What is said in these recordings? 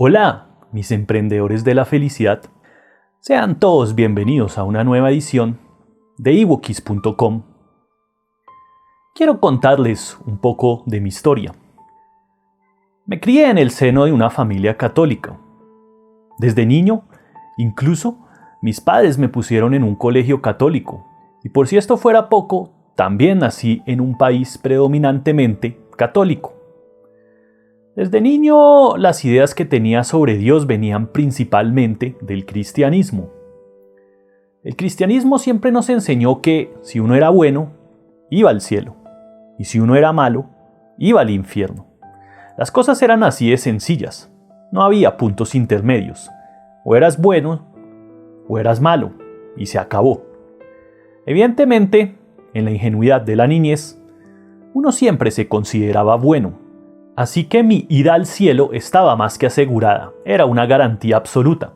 Hola, mis emprendedores de la felicidad. Sean todos bienvenidos a una nueva edición de ebookies.com. Quiero contarles un poco de mi historia. Me crié en el seno de una familia católica. Desde niño, incluso, mis padres me pusieron en un colegio católico. Y por si esto fuera poco, también nací en un país predominantemente católico. Desde niño, las ideas que tenía sobre Dios venían principalmente del cristianismo. El cristianismo siempre nos enseñó que si uno era bueno, iba al cielo, y si uno era malo, iba al infierno. Las cosas eran así de sencillas, no había puntos intermedios. O eras bueno, o eras malo, y se acabó. Evidentemente, en la ingenuidad de la niñez, uno siempre se consideraba bueno. Así que mi ida al cielo estaba más que asegurada, era una garantía absoluta.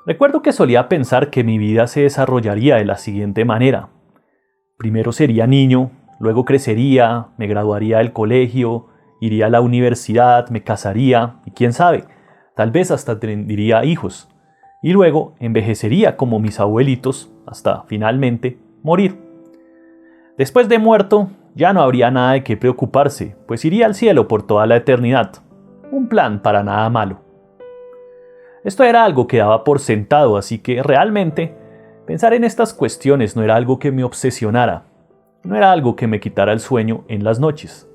Recuerdo que solía pensar que mi vida se desarrollaría de la siguiente manera. Primero sería niño, luego crecería, me graduaría del colegio, iría a la universidad, me casaría y quién sabe, tal vez hasta tendría hijos. Y luego envejecería como mis abuelitos hasta finalmente morir. Después de muerto, ya no habría nada de qué preocuparse, pues iría al cielo por toda la eternidad. Un plan para nada malo. Esto era algo que daba por sentado, así que realmente pensar en estas cuestiones no era algo que me obsesionara, no era algo que me quitara el sueño en las noches.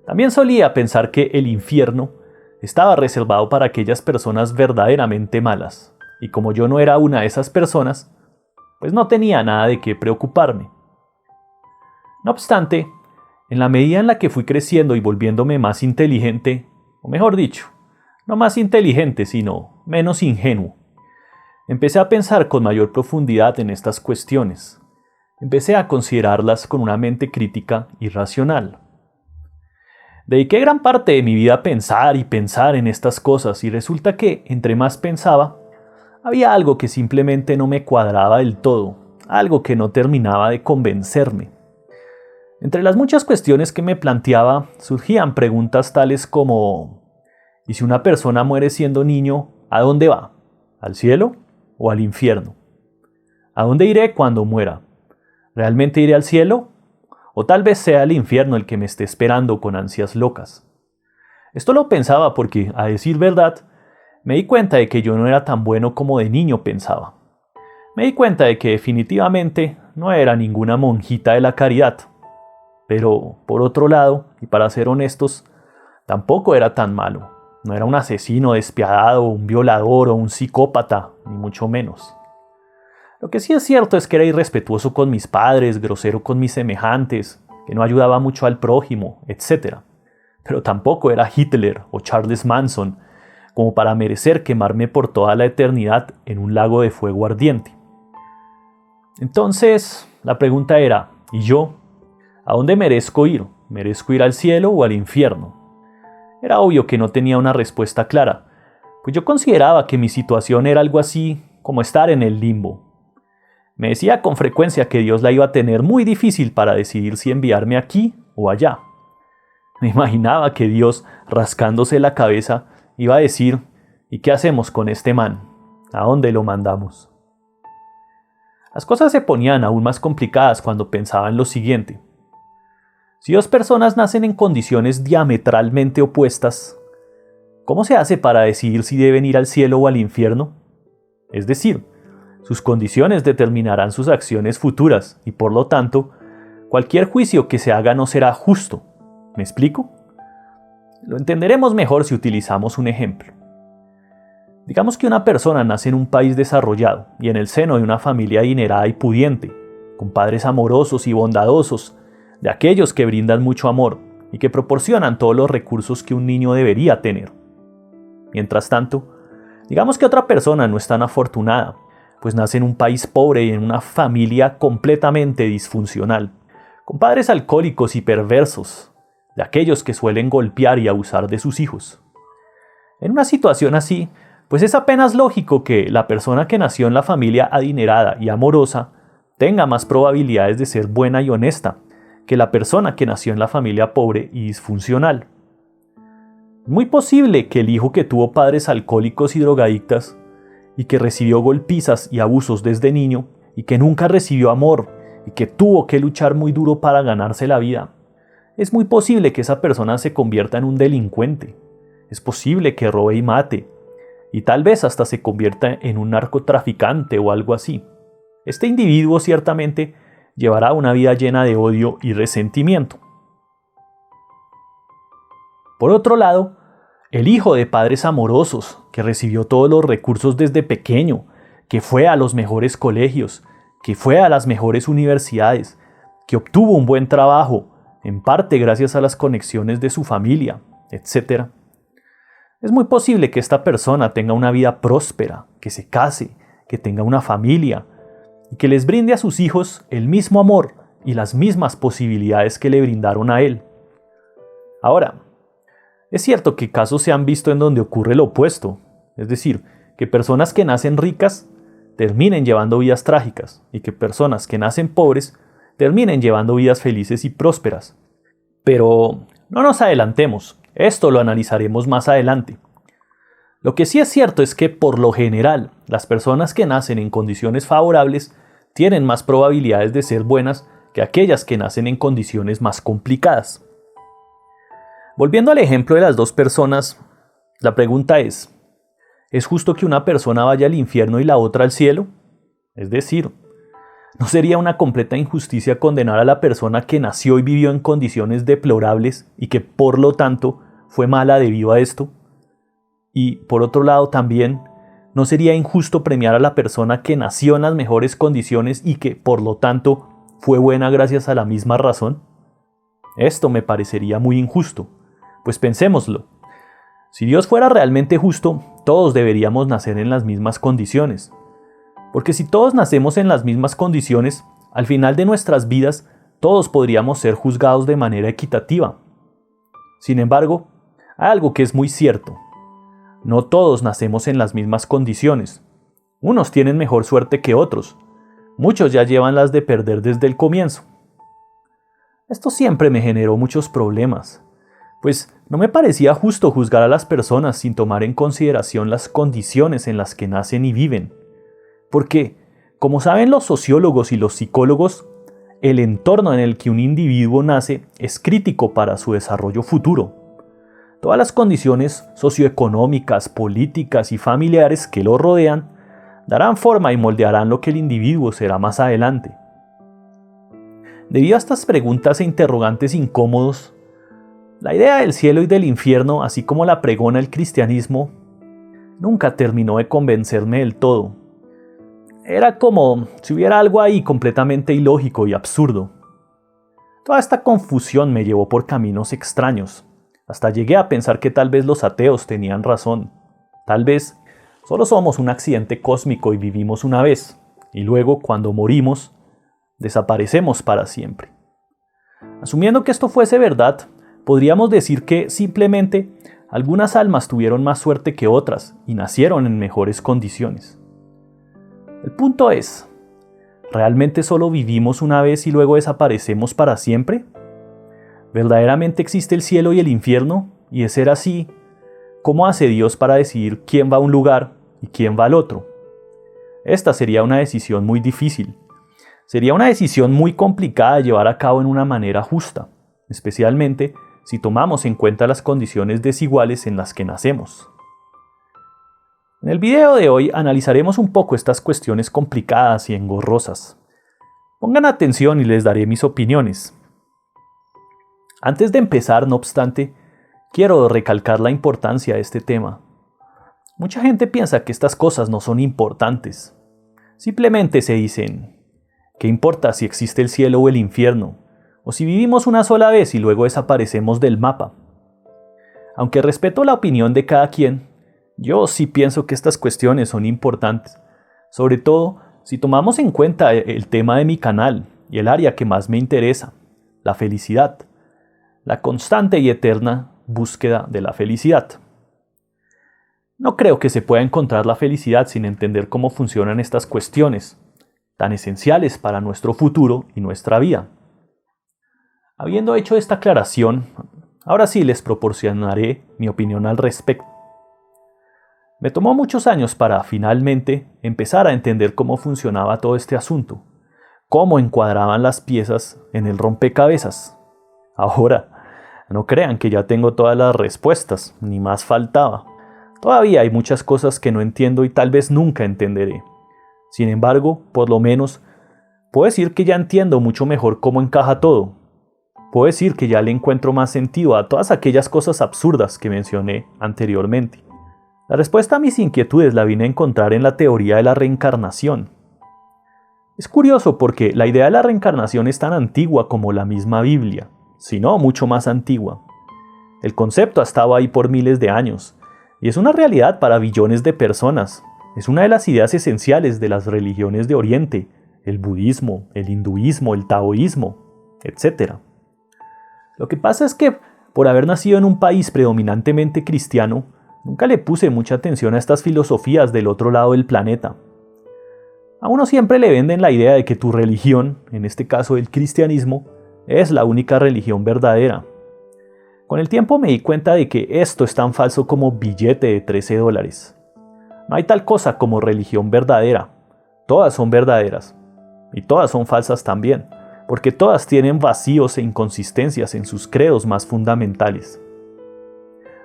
También solía pensar que el infierno estaba reservado para aquellas personas verdaderamente malas, y como yo no era una de esas personas, pues no tenía nada de qué preocuparme. No obstante, en la medida en la que fui creciendo y volviéndome más inteligente, o mejor dicho, no más inteligente, sino menos ingenuo, empecé a pensar con mayor profundidad en estas cuestiones. Empecé a considerarlas con una mente crítica y racional. Dediqué gran parte de mi vida a pensar y pensar en estas cosas y resulta que, entre más pensaba, había algo que simplemente no me cuadraba del todo, algo que no terminaba de convencerme. Entre las muchas cuestiones que me planteaba, surgían preguntas tales como: ¿y si una persona muere siendo niño, a dónde va? ¿Al cielo o al infierno? ¿A dónde iré cuando muera? ¿Realmente iré al cielo? ¿O tal vez sea el infierno el que me esté esperando con ansias locas? Esto lo pensaba porque, a decir verdad, me di cuenta de que yo no era tan bueno como de niño pensaba. Me di cuenta de que definitivamente no era ninguna monjita de la caridad. Pero, por otro lado, y para ser honestos, tampoco era tan malo. No era un asesino despiadado, un violador o un psicópata, ni mucho menos. Lo que sí es cierto es que era irrespetuoso con mis padres, grosero con mis semejantes, que no ayudaba mucho al prójimo, etc. Pero tampoco era Hitler o Charles Manson, como para merecer quemarme por toda la eternidad en un lago de fuego ardiente. Entonces, la pregunta era, ¿y yo? ¿A dónde merezco ir? ¿Merezco ir al cielo o al infierno? Era obvio que no tenía una respuesta clara, pues yo consideraba que mi situación era algo así como estar en el limbo. Me decía con frecuencia que Dios la iba a tener muy difícil para decidir si enviarme aquí o allá. Me imaginaba que Dios, rascándose la cabeza, iba a decir: ¿y qué hacemos con este man? ¿A dónde lo mandamos? Las cosas se ponían aún más complicadas cuando pensaba en lo siguiente. Si dos personas nacen en condiciones diametralmente opuestas, ¿cómo se hace para decidir si deben ir al cielo o al infierno? Es decir, sus condiciones determinarán sus acciones futuras y por lo tanto, cualquier juicio que se haga no será justo. ¿Me explico? Lo entenderemos mejor si utilizamos un ejemplo. Digamos que una persona nace en un país desarrollado y en el seno de una familia adinerada y pudiente, con padres amorosos y bondadosos, de aquellos que brindan mucho amor y que proporcionan todos los recursos que un niño debería tener. Mientras tanto, digamos que otra persona no es tan afortunada, pues nace en un país pobre y en una familia completamente disfuncional, con padres alcohólicos y perversos, de aquellos que suelen golpear y abusar de sus hijos. En una situación así, pues es apenas lógico que la persona que nació en la familia adinerada y amorosa tenga más probabilidades de ser buena y honesta que la persona que nació en la familia pobre y disfuncional. Es muy posible que el hijo que tuvo padres alcohólicos y drogadictas y que recibió golpizas y abusos desde niño y que nunca recibió amor y que tuvo que luchar muy duro para ganarse la vida, es muy posible que esa persona se convierta en un delincuente. Es posible que robe y mate, y tal vez hasta se convierta en un narcotraficante o algo así. Este individuo ciertamente llevará una vida llena de odio y resentimiento. Por otro lado, el hijo de padres amorosos, que recibió todos los recursos desde pequeño, que fue a los mejores colegios, que fue a las mejores universidades, que obtuvo un buen trabajo, en parte gracias a las conexiones de su familia, etc. Es muy posible que esta persona tenga una vida próspera, que se case, que tenga una familia y que les brinde a sus hijos el mismo amor y las mismas posibilidades que le brindaron a él. Ahora, es cierto que casos se han visto en donde ocurre lo opuesto, es decir, que personas que nacen ricas terminen llevando vidas trágicas y que personas que nacen pobres terminen llevando vidas felices y prósperas. Pero no nos adelantemos, esto lo analizaremos más adelante. Lo que sí es cierto es que por lo general, las personas que nacen en condiciones favorables tienen más probabilidades de ser buenas que aquellas que nacen en condiciones más complicadas. Volviendo al ejemplo de las dos personas, la pregunta ¿es justo que una persona vaya al infierno y la otra al cielo? Es decir, ¿no sería una completa injusticia condenar a la persona que nació y vivió en condiciones deplorables y que por lo tanto fue mala debido a esto? Y por otro lado también, ¿no sería injusto premiar a la persona que nació en las mejores condiciones y que por lo tanto fue buena gracias a la misma razón? Esto me parecería muy injusto, pues pensémoslo. Si Dios fuera realmente justo, todos deberíamos nacer en las mismas condiciones. Porque si todos nacemos en las mismas condiciones, al final de nuestras vidas, todos podríamos ser juzgados de manera equitativa. Sin embargo, hay algo que es muy cierto. No todos nacemos en las mismas condiciones. Unos tienen mejor suerte que otros. Muchos ya llevan las de perder desde el comienzo. Esto siempre me generó muchos problemas, pues no me parecía justo juzgar a las personas sin tomar en consideración las condiciones en las que nacen y viven. Porque, como saben los sociólogos y los psicólogos, el entorno en el que un individuo nace es crítico para su desarrollo futuro. Todas las condiciones socioeconómicas, políticas y familiares que lo rodean darán forma y moldearán lo que el individuo será más adelante. Debido a estas preguntas e interrogantes incómodos, la idea del cielo y del infierno, así como la pregona el cristianismo, nunca terminó de convencerme del todo. Era como si hubiera algo ahí completamente ilógico y absurdo. Toda esta confusión me llevó por caminos extraños. Hasta llegué a pensar que tal vez los ateos tenían razón. Tal vez solo somos un accidente cósmico y vivimos una vez, y luego, cuando morimos, desaparecemos para siempre. Asumiendo que esto fuese verdad, podríamos decir que simplemente algunas almas tuvieron más suerte que otras y nacieron en mejores condiciones. El punto es, ¿realmente solo vivimos una vez y luego desaparecemos para siempre? ¿Verdaderamente existe el cielo y el infierno? Y de ser así, ¿cómo hace Dios para decidir quién va a un lugar y quién va al otro? Esta sería una decisión muy difícil. Sería una decisión muy complicada de llevar a cabo en una manera justa, especialmente si tomamos en cuenta las condiciones desiguales en las que nacemos. En el video de hoy analizaremos un poco estas cuestiones complicadas y engorrosas. Pongan atención y les daré mis opiniones. Antes de empezar, no obstante, quiero recalcar la importancia de este tema. Mucha gente piensa que estas cosas no son importantes. Simplemente se dicen, ¿qué importa si existe el cielo o el infierno? O si vivimos una sola vez y luego desaparecemos del mapa. Aunque respeto la opinión de cada quien, yo sí pienso que estas cuestiones son importantes, sobre todo si tomamos en cuenta el tema de mi canal y el área que más me interesa, la felicidad, la constante y eterna búsqueda de la felicidad. No creo que se pueda encontrar la felicidad sin entender cómo funcionan estas cuestiones, tan esenciales para nuestro futuro y nuestra vida. Habiendo hecho esta aclaración, Ahora sí les proporcionaré mi opinión al respecto. Me tomó muchos años para finalmente empezar a entender cómo funcionaba todo este asunto, cómo encuadraban las piezas en el rompecabezas. Ahora, no crean que ya tengo todas las respuestas, ni más faltaba. Todavía hay muchas cosas que no entiendo y tal vez nunca entenderé. Sin embargo, por lo menos, puedo decir que ya entiendo mucho mejor cómo encaja todo. Puedo decir que ya le encuentro más sentido a todas aquellas cosas absurdas que mencioné anteriormente. La respuesta a mis inquietudes la vine a encontrar en la teoría de la reencarnación. Es curioso porque la idea de la reencarnación es tan antigua como la misma Biblia, si no mucho más antigua. El concepto ha estado ahí por miles de años, y es una realidad para billones de personas. Es una de las ideas esenciales de las religiones de Oriente, el budismo, el hinduismo, el taoísmo, etc. Lo que pasa es que, por haber nacido en un país predominantemente cristiano, nunca le puse mucha atención a estas filosofías del otro lado del planeta. A uno siempre le venden la idea de que tu religión, en este caso el cristianismo, es la única religión verdadera. Con el tiempo me di cuenta de que esto es tan falso como billete de $13. No hay tal cosa como religión verdadera. Todas son verdaderas. Y todas son falsas también, porque todas tienen vacíos e inconsistencias en sus credos más fundamentales.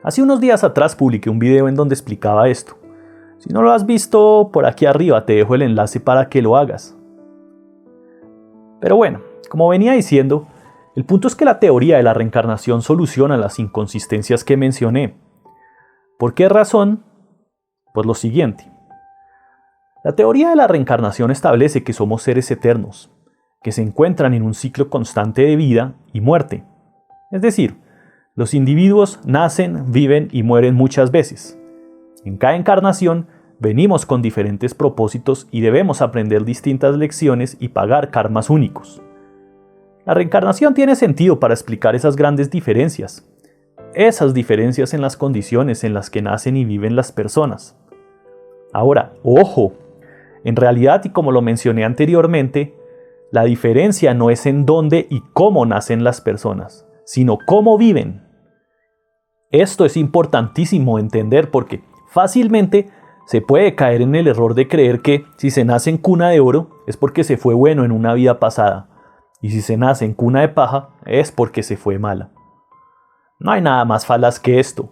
Hace unos días atrás publiqué un video en donde explicaba esto. Si no lo has visto, por aquí arriba te dejo el enlace para que lo hagas. Pero bueno, como venía diciendo, el punto es que la teoría de la reencarnación soluciona las inconsistencias que mencioné. ¿Por qué razón? Pues lo siguiente. La teoría de la reencarnación establece que somos seres eternos, que se encuentran en un ciclo constante de vida y muerte. Es decir, los individuos nacen, viven y mueren muchas veces. En cada encarnación venimos con diferentes propósitos y debemos aprender distintas lecciones y pagar karmas únicos. La reencarnación tiene sentido para explicar esas grandes diferencias. Esas diferencias en las condiciones en las que nacen y viven las personas. Ahora, ojo, en realidad y como lo mencioné anteriormente, la diferencia no es en dónde y cómo nacen las personas, sino cómo viven. Esto es importantísimo entender porque fácilmente se puede caer en el error de creer que si se nace en cuna de oro es porque se fue bueno en una vida pasada, y si se nace en cuna de paja es porque se fue mala. No hay nada más falaz que esto.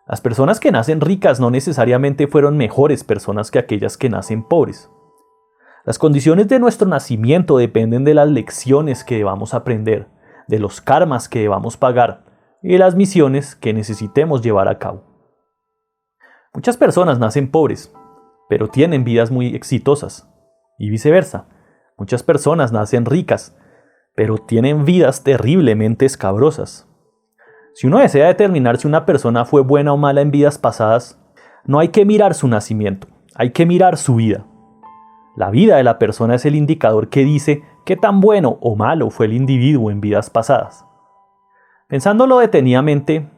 Las personas que nacen ricas no necesariamente fueron mejores personas que aquellas que nacen pobres. Las condiciones de nuestro nacimiento dependen de las lecciones que debamos aprender, de los karmas que debamos pagar y de las misiones que necesitemos llevar a cabo. Muchas personas nacen pobres, pero tienen vidas muy exitosas, y viceversa. Muchas personas nacen ricas, pero tienen vidas terriblemente escabrosas. Si uno desea determinar si una persona fue buena o mala en vidas pasadas, no hay que mirar su nacimiento, hay que mirar su vida. La vida de la persona es el indicador que dice qué tan bueno o malo fue el individuo en vidas pasadas. Pensándolo detenidamente,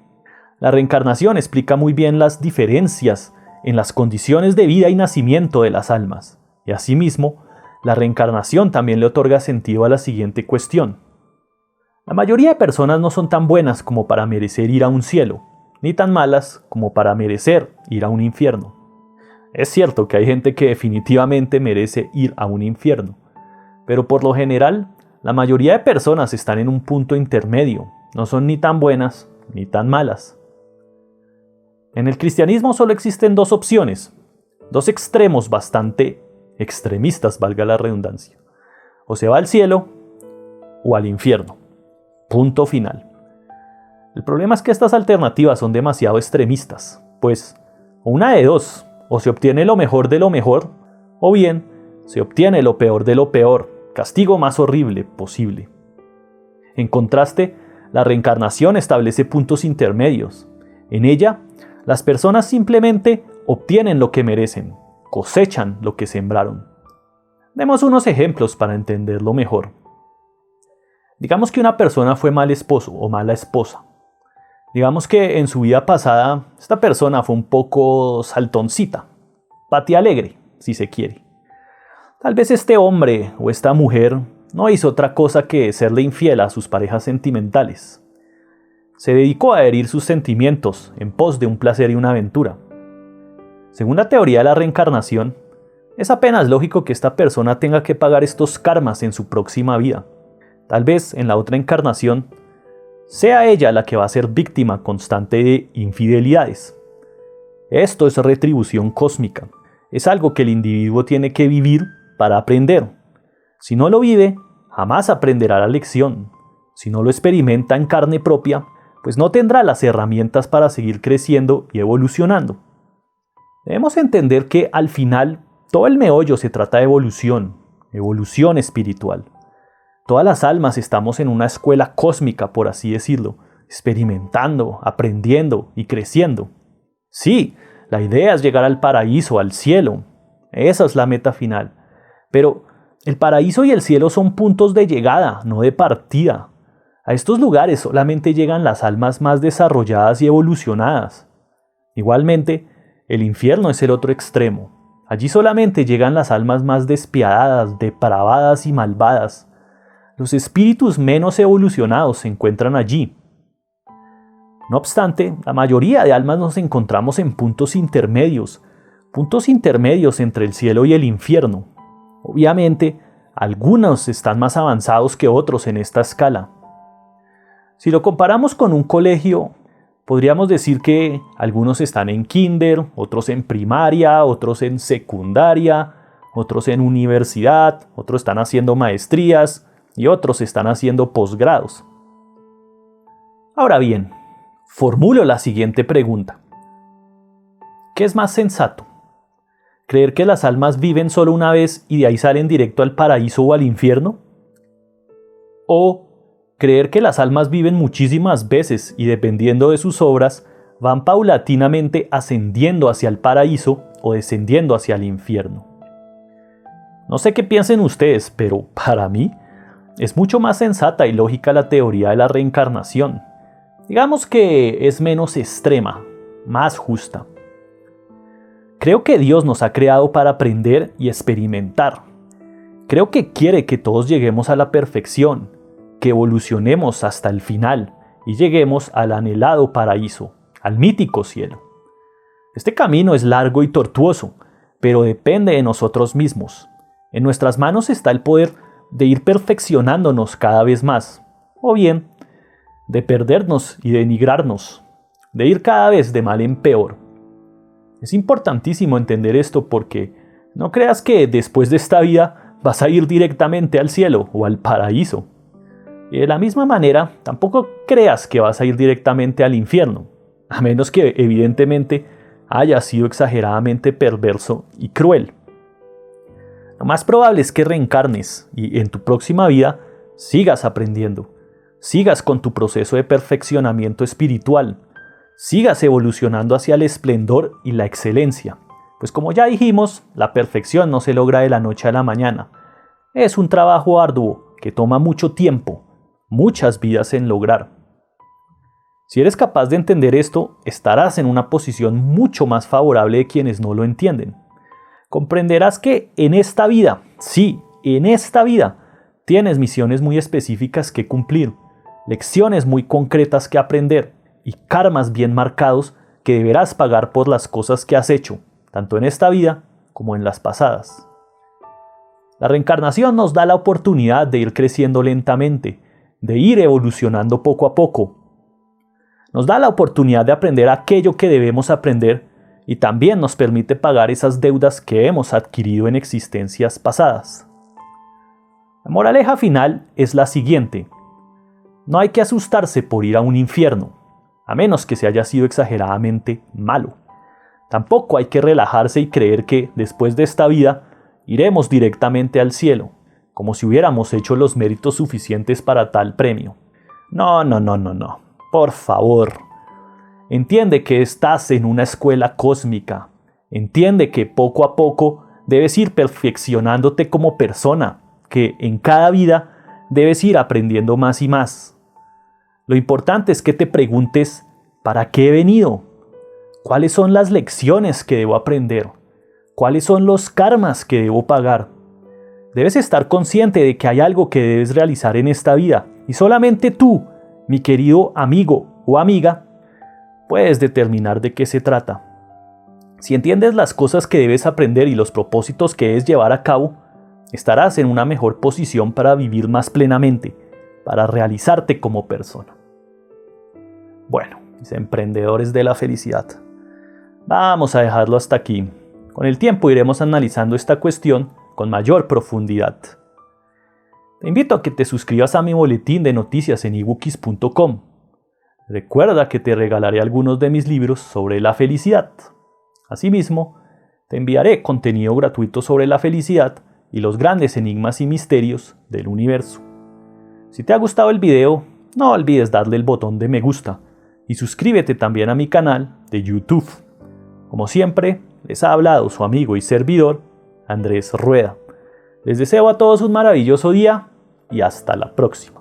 la reencarnación explica muy bien las diferencias en las condiciones de vida y nacimiento de las almas, y asimismo, la reencarnación también le otorga sentido a la siguiente cuestión. La mayoría de personas no son tan buenas como para merecer ir a un cielo, ni tan malas como para merecer ir a un infierno. Es cierto que hay gente que definitivamente merece ir a un infierno, pero por lo general, la mayoría de personas están en un punto intermedio, no son ni tan buenas ni tan malas. En el cristianismo solo existen dos opciones, dos extremos bastante extremistas, valga la redundancia. O se va al cielo o al infierno. Punto final. El problema es que estas alternativas son demasiado extremistas, pues una de dos, o se obtiene lo mejor de lo mejor, o bien se obtiene lo peor de lo peor, castigo más horrible posible. En contraste, la reencarnación establece puntos intermedios. En ella, las personas simplemente obtienen lo que merecen, cosechan lo que sembraron. Demos unos ejemplos para entenderlo mejor. Digamos que una persona fue mal esposo o mala esposa. Digamos que en su vida pasada esta persona fue un poco saltoncita, patialegre, si se quiere. Tal vez este hombre o esta mujer no hizo otra cosa que serle infiel a sus parejas sentimentales. se dedicó a herir sus sentimientos en pos de un placer y una aventura. Según la teoría de la reencarnación, es apenas lógico que esta persona tenga que pagar estos karmas en su próxima vida. Tal vez en la otra encarnación sea ella la que va a ser víctima constante de infidelidades. Esto es retribución cósmica. Es algo que el individuo tiene que vivir para aprender. Si no lo vive, jamás aprenderá la lección. Si no lo experimenta en carne propia, pues no tendrá las herramientas para seguir creciendo y evolucionando. Debemos entender que al final todo el meollo se trata de evolución espiritual. Todas las almas estamos en una escuela cósmica, por así decirlo, experimentando, aprendiendo y creciendo. Sí, la idea es llegar al paraíso, al cielo. Esa es la meta final. Pero el paraíso y el cielo son puntos de llegada, no de partida. A estos lugares solamente llegan las almas más desarrolladas y evolucionadas. Igualmente, el infierno es el otro extremo. Allí solamente llegan las almas más despiadadas, depravadas y malvadas. Los espíritus menos evolucionados se encuentran allí. No obstante, la mayoría de almas nos encontramos en puntos intermedios entre el cielo y el infierno. Obviamente, algunos están más avanzados que otros en esta escala. Si lo comparamos con un colegio, podríamos decir que algunos están en kinder, otros en primaria, otros en secundaria, otros en universidad, otros están haciendo maestrías y otros están haciendo posgrados. Ahora bien, formulo la siguiente pregunta. ¿Qué es más sensato? ¿Creer que las almas viven solo una vez y de ahí salen directo al paraíso o al infierno? ¿O creer que las almas viven muchísimas veces y dependiendo de sus obras van paulatinamente ascendiendo hacia el paraíso o descendiendo hacia el infierno? No sé qué piensen ustedes, pero para mí es mucho más sensata y lógica la teoría de la reencarnación. Digamos que es menos extrema, más justa. Creo que Dios nos ha creado para aprender y experimentar. Creo que quiere que todos lleguemos a la perfección, que evolucionemos hasta el final y lleguemos al anhelado paraíso, al mítico cielo. Este camino es largo y tortuoso, pero depende de nosotros mismos. En nuestras manos está el poder de ir perfeccionándonos cada vez más, o bien de perdernos y denigrarnos, de ir cada vez de mal en peor. Es importantísimo entender esto porque no creas que después de esta vida vas a ir directamente al cielo o al paraíso. Y de la misma manera, tampoco creas que vas a ir directamente al infierno, a menos que evidentemente hayas sido exageradamente perverso y cruel. Lo más probable es que reencarnes y en tu próxima vida sigas aprendiendo, sigas con tu proceso de perfeccionamiento espiritual, sigas evolucionando hacia el esplendor y la excelencia. Pues como ya dijimos, la perfección no se logra de la noche a la mañana. Es un trabajo arduo que toma mucho tiempo, muchas vidas en lograr. Si eres capaz de entender esto, estarás en una posición mucho más favorable de quienes no lo entienden. Comprenderás que en esta vida, sí, en esta vida, tienes misiones muy específicas que cumplir, lecciones muy concretas que aprender y karmas bien marcados que deberás pagar por las cosas que has hecho, tanto en esta vida como en las pasadas. La reencarnación nos da la oportunidad de ir creciendo lentamente, de ir evolucionando poco a poco. Nos da la oportunidad de aprender aquello que debemos aprender y también nos permite pagar esas deudas que hemos adquirido en existencias pasadas. La moraleja final es la siguiente. No hay que asustarse por ir a un infierno, a menos que se haya sido exageradamente malo. Tampoco hay que relajarse y creer que, después de esta vida, iremos directamente al cielo, como si hubiéramos hecho los méritos suficientes para tal premio. No. Por favor. Entiende que estás en una escuela cósmica. Entiende que poco a poco debes ir perfeccionándote como persona, que en cada vida debes ir aprendiendo más y más. Lo importante es que te preguntes, ¿para qué he venido? ¿Cuáles son las lecciones que debo aprender? ¿Cuáles son los karmas que debo pagar? Debes estar consciente de que hay algo que debes realizar en esta vida y solamente tú, mi querido amigo o amiga, puedes determinar de qué se trata. Si entiendes las cosas que debes aprender y los propósitos que debes llevar a cabo, estarás en una mejor posición para vivir más plenamente, para realizarte como persona. Bueno, mis emprendedores de la felicidad, vamos a dejarlo hasta aquí. Con el tiempo iremos analizando esta cuestión con mayor profundidad. Te invito a que te suscribas a mi boletín de noticias en ebookies.com. Recuerda que te regalaré algunos de mis libros sobre la felicidad. Asimismo, te enviaré contenido gratuito sobre la felicidad y los grandes enigmas y misterios del universo. Si te ha gustado el video, no olvides darle el botón de me gusta y suscríbete también a mi canal de YouTube. Como siempre, les ha hablado su amigo y servidor, Andrés Rueda. Les deseo a todos un maravilloso día y hasta la próxima.